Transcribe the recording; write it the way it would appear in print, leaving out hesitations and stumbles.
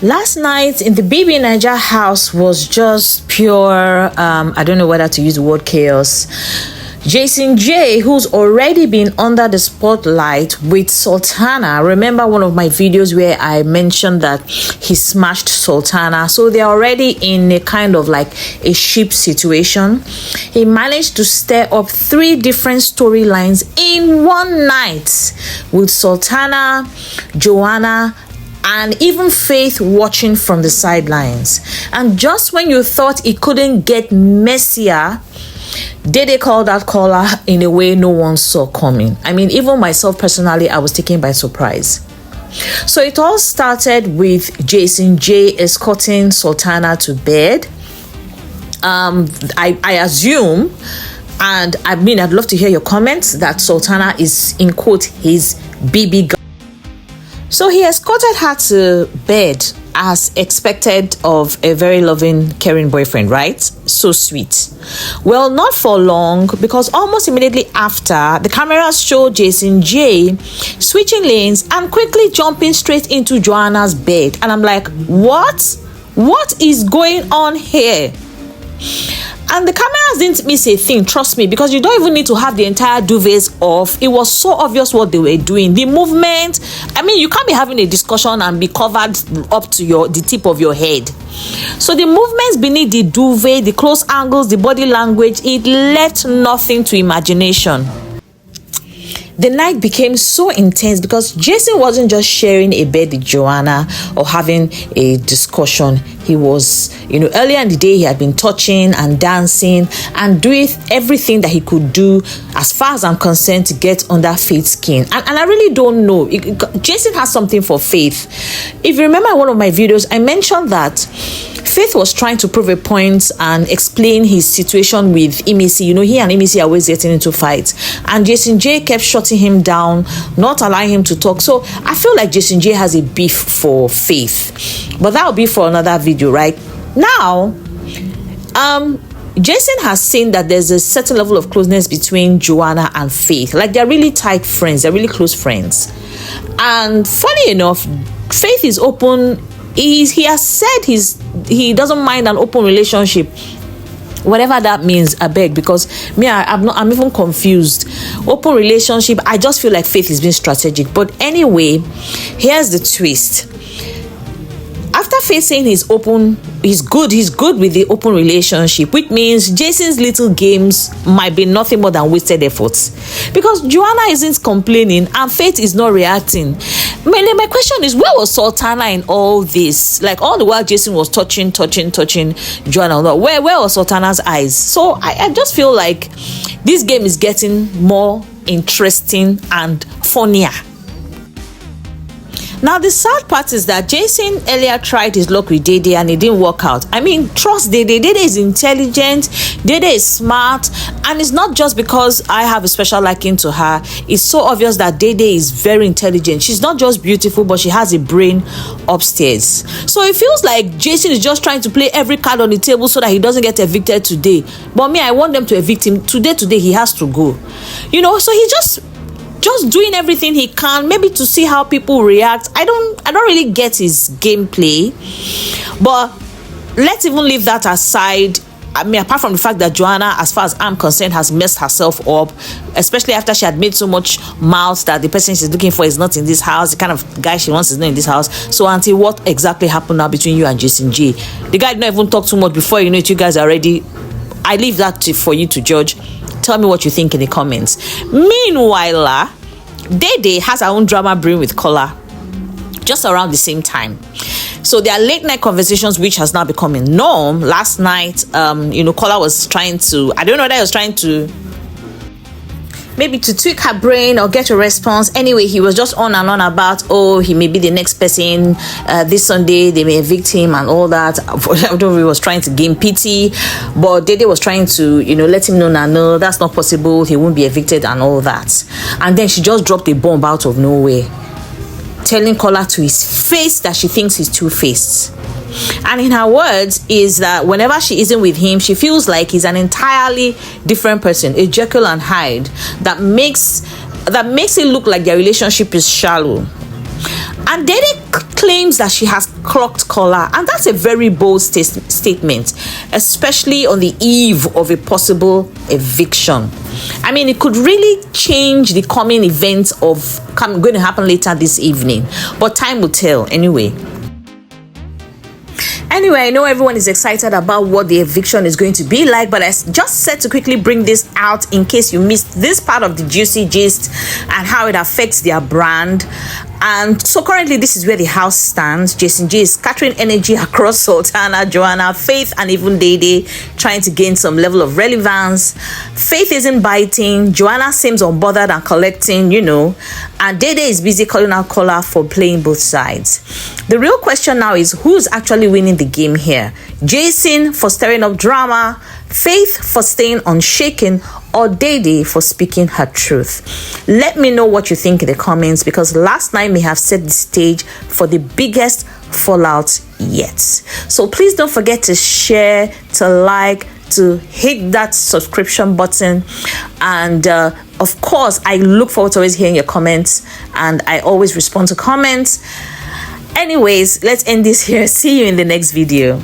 Last night in the BBNaija house was just pure, I don't know whether to use the word chaos. Jason J, who's already been under the spotlight with Sultana. Remember one of my videos where I mentioned that he smashed Sultana. So they're already in a kind of like a ship situation. He managed to stir up 3 different storylines in one night with Sultana, Joanna, and even Faith watching from the sidelines. And just when you thought it couldn't get messier, Dede called that caller in a way no one saw coming. I mean, even myself personally, I was taken by surprise. So it all started with Jason J escorting Sultana to bed. I assume, and I mean, I'd love to hear your comments, that Sultana is, in quote, his BB girl. So he escorted her to bed as expected of a very loving, caring boyfriend, right? So sweet. Well, not for long, because almost immediately after, the cameras showed Jason J switching lanes and quickly jumping straight into Joanna's bed. And I'm like, what? What is going on here? And the cameras didn't miss a thing, trust me, because you don't even need to have the entire duvets off. It was so obvious what they were doing. The movement, I mean, you can't be having a discussion and be covered up to the tip of your head. So the movements beneath the duvet, the close angles, the body language, it left nothing to imagination. The night became so intense because Jason wasn't just sharing a bed with Joanna or having a discussion. He was, earlier in the day, he had been touching and dancing and doing everything that he could do, as far as I'm concerned, to get under Faith's skin. And I really don't know. Jason has something for Faith. If you remember one of my videos, I mentioned that Faith was trying to prove a point and explain his situation with Imisi. He and Imisi are always getting into fights. And Jason J kept shutting him down, not allowing him to talk. So I feel like Jason J has a beef for Faith. But that will be for another video, right? Now, Jason has seen that there's a certain level of closeness between Joanna and Faith. Like, they're really tight friends. They're really close friends. And funny enough, Faith is open. He has said he doesn't mind an open relationship, whatever that means. I beg, because I'm even confused. Open relationship, I just feel like Faith is being strategic. But anyway, here's the twist. After Faith saying he's good with the open relationship, which means Jason's little games might be nothing more than wasted efforts, because Joanna isn't complaining and Faith is not reacting. My question is, where was Sultana in all this? Like, all the while Jason was touching Joanna. Where was Sultana's eyes? So I just feel like this game is getting more interesting and funnier. Now, the sad part is that Jason earlier tried his luck with Dede and it didn't work out. I mean, trust Dede. Dede is intelligent, Dede is smart, and it's not just because I have a special liking to her. It's so obvious that Dede is very intelligent. She's not just beautiful, but she has a brain upstairs. So it feels like Jason is just trying to play every card on the table so that he doesn't get evicted today. But me, I want them to evict him. Today he has to go. So he just doing everything he can, maybe to see how people react. I don't really get his gameplay, but let's even leave that aside. I mean, apart from the fact that Joanna, as far as I'm concerned, has messed herself up, especially after she had made so much mouth that the person she's looking for is not in this house, the kind of guy she wants is not in this house. So, Auntie, what exactly happened now between you and Jason J? The guy did not even talk too much before you know it. You guys are ready. I leave that for you to judge. Tell me what you think in the comments. Meanwhile, Dede has her own drama brewing with Kola just around the same time. So there are late night conversations which has now become a norm. Last night, Kola was trying to, I don't know whether he was trying to maybe to tweak her brain or get a response. Anyway, he was just on and on about, he may be the next person. This Sunday, they may evict him and all that. I don't know if he was trying to gain pity, but Dede was trying to, let him know, no, that's not possible. He won't be evicted and all that. And then she just dropped a bomb out of nowhere, telling Kola to his face that she thinks he's two-faced. And in her words is that whenever she isn't with him, she feels like he's an entirely different person, a Jekyll and Hyde, that makes it look like their relationship is shallow. And Dede claims that she has clocked Kola, and that's a very bold statement, especially on the eve of a possible eviction. I mean, it could really change the coming events of going to happen later this evening, but time will tell anyway. Anyway, I know everyone is excited about what the eviction is going to be like, but I just said to quickly bring this out in case you missed this part of the juicy gist and how it affects their brand. And so currently, this is where the house stands. Jason J is scattering energy across Sultana, Joanna, Faith, and even Dede, trying to gain some level of relevance. Faith isn't biting. Joanna seems unbothered and collecting, and Dede is busy calling out Kola for playing both sides. The real question now is who's actually winning the game here? Jason for stirring up drama, Faith for staying unshaken, or Dede for speaking her truth? Let me know what you think in the comments, because last night may have set the stage for the biggest fallout yet. So please don't forget to share, to like, to hit that subscription button, and of course I look forward to always hearing your comments, and I always respond to comments. Anyways, let's end this here. See you in the next video.